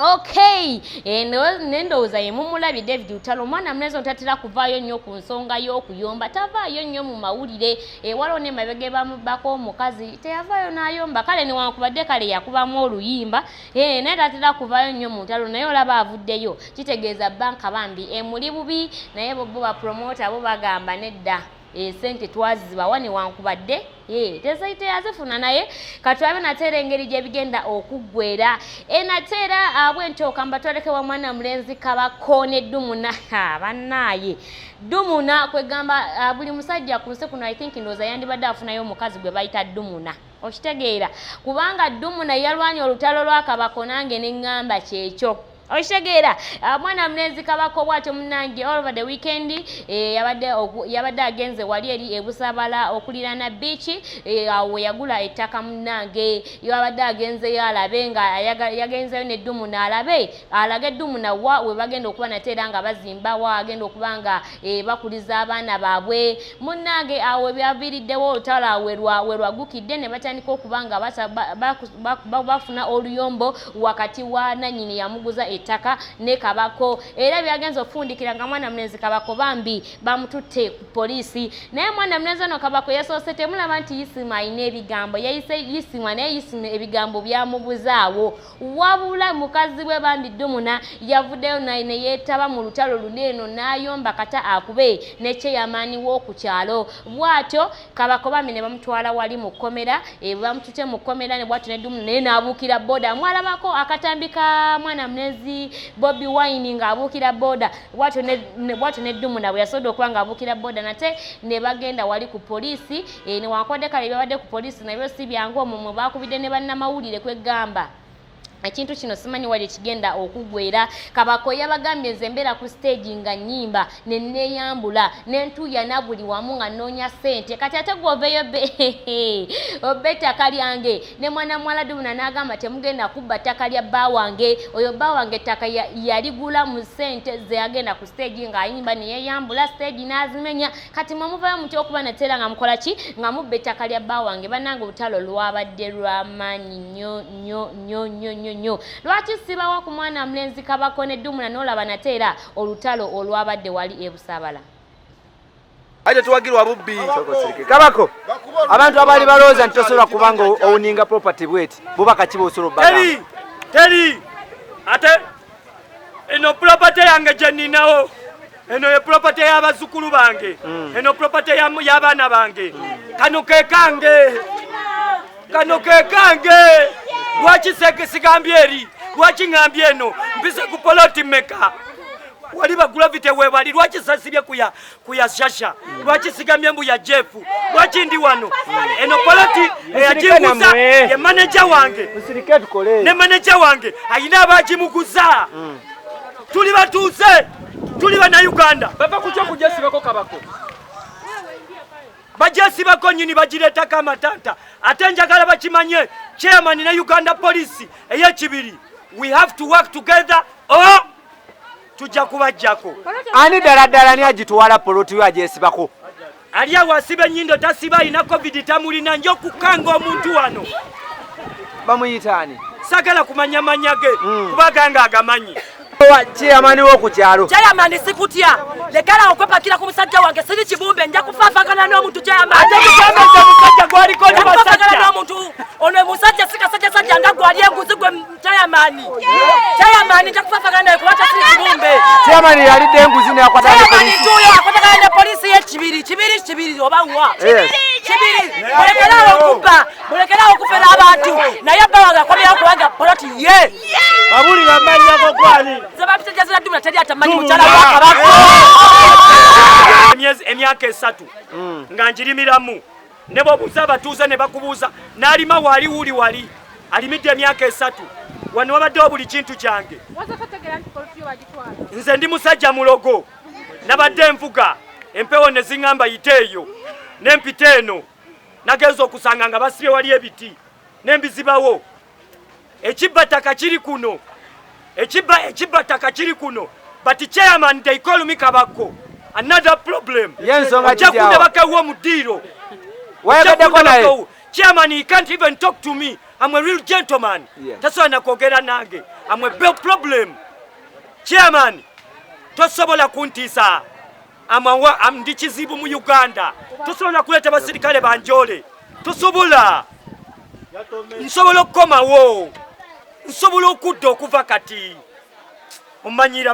Okay, nendowooza ye mumulabye David Lutalo omwana mnezo tatera kuvaayo nnyo ku nsonga y'okuyomba tavaayo nnyo mu mawulire waliwo ne mabege bamubako omukazi teyavaayo n'ayomba kale newankubadde kale yakubamu oluyimba naye tatera kuvaayo nnyo mu ntalo naye olaba avuddeyo kitegeeza banka bambi emuli bubi naye bo bapromota bo bagamba nedda sente twazizibawa newankubadde tezaite yazifuna naye katulabe nateera engeri gyebigenda okuggwera nateera abwentooka mbatwalekewa mwana mulenzi Kabako ne Dumuna bannaaye Dumuna kwegamba buli musajja ku nsi kuno I think ndowooza yandibadde afunayo omukazi gwe bayita Dumuna okitegeera kubanga Dumuna yalwanya olutalo lwa Kabako nange ne ŋŋamba kyekyo Oshegera mwana mnezi Kabako bwatyo munange all over the weekend yabadde agenze wali eri ebusabala okulirana beach awo yagula ettaka munange yabadde agenze yalabe nga yagenzeyo ne Dumuna alage Dumuna we bagenda okuba nateera nga bazimba wa agenda okubanga bakuliza abaana baabwe munange awo byaviriddewo olutalo awe lwagukidde ne batandika okubanga bafuna oluyombo wakati wa nanyini yamuguza ettaka ne Kabako era byagenze okufundikira nga mwana mlenzi Kabako bambi bamututte ku polisi naye mwana mlenzi no Kabako yasoose temulaba nti Yisima ayina ebigambo yayise Yisima naye Yisima ebigambo byamubuzaawo wabula mukazi we bambi Dumuna yavuddeyo ne yeetaba mu lutalo luneeno n'ayomba kata akube ne kyeyamaani w'oku kyalo bwatyo Kabako bambi ne bamutwala wali mu kkomera bamututte mu kkomera ne bwatyo ne Dumuna naye n'abuukira boda mwalabako akatambika mwana mlenzi Bobby Wine nga abuukira boda bwatyo ne Dumuna bwe yasobola okuba nga abuukira boda nate ne bagenda wali ku polisi ne wankwadde kale byabadde ku polisi nabyo si byangu omwo baakubidde ne bannamawulire kwegamba ekintu kino simanyi wali kigenda okuggwera Kabako yabagambye nze mbeera ku stage nga nnyimba ne neeyambula n'entuuya na buli wamu nga nnoonya ssente kati ate gwoveeyo obbe ettaka lyange ne mwana mwala Dumuna n'agamba temugenda kubba ttaka lya bba wange oyo bba wange ettaka yaligula mu ssente ze yagenda ku stage ng'ayimba ne yeeyambula stage n'azimenya kati mwemuvayo mutya okuba nateera nga mukola ki nga mubba ettaka lya bba wange bannange olutalo lwabadde lw'amaanyi nnyo lwaki sibawa ku mwana mlenzi Kabako ne Dumuna n'olaba nateera olutalo olwabadde wali ebusabala aje tuwagirwa bubbi Kabako abantu abali balooza nti tosobola kubanga owuninga property bweti bubaka kiba osolo bagamba teri ate eno property yange gye nninawo eno ye property y'abazzukulu bange eno property y'abaana bange kano ke kange lwaki sigambye eri lwaki ngambye eno mpise ku poloti meka wali bagravity webali lwaki sasibye kuya shasha lwaki sigambye mbu ya Jeff lwaki ndi wano eno poloti eyajiguza ye manager wange ne manager wange ayina abajimuguza tuli batuuze tuli bana Uganda baba kucho kujesibako Kabako bajasibako nyini bajiretako amatanta ate njagala bakimanye chairman na Uganda police eyekibiri we have to work together or tujja kubajjako ani daladala ni agitwala poloti yo ajesibako aliya wasibe nyindo tasiba ina covid tamulina njo kukanga omuntu wano bamuyitani sagala kumanya manyage kubaganga agamanyi chairman wo ku kyalo chairman sikutya lekala okwepakira ku musajja wange siri kibumbe nja kufaafagana n'omuntu chairman ate kugambeza musajja gwaliko ne basajja n'omuntu ono musajja sajja nga gwali enguzi gwe chairman nja kufaafagana naye kubata siri kibumbe chairman yalidde enguzi ne akwatana ne polisi tuyo akwatana ne polisi ye kibiri oba wa kibiri mulekerawo okufera abantu naye bawaga akomera kubanga poloti ye babuli bamanya ko kwali zabapitejazira Dumuna teri atamanyi mukyala wa Kabako emyaka 3 nga njirimiramu ne bobuuza abatuuze ne bakubuuza n'alima wali alimidde emyaka 3 wano wabaddewo buli kintu kyange nze ndi musajja mulogo nabadde envuga empewo ne ziŋŋamba yiteeyo n'empita eno nagenza okusanga nga basibye wali ebiti n'embizibawo ekibbataka kiri kuno ekibbataka kiri kuno but chairman they call me Kabako another problem yensonga jakunde bakawo mudiro wayagadeko naye chairman he can't even talk to me I'm a real gentleman. Yeah. Tasobola nakwogera nange. I'm a big problem. Chairman, tosobola kuntiisa. Ndi kizibu mu Uganda. Tosobola kuleta basirikale banjole. Tosobola. Nsobola okukomawo. Nsobola okudda okuva kati. Omanyira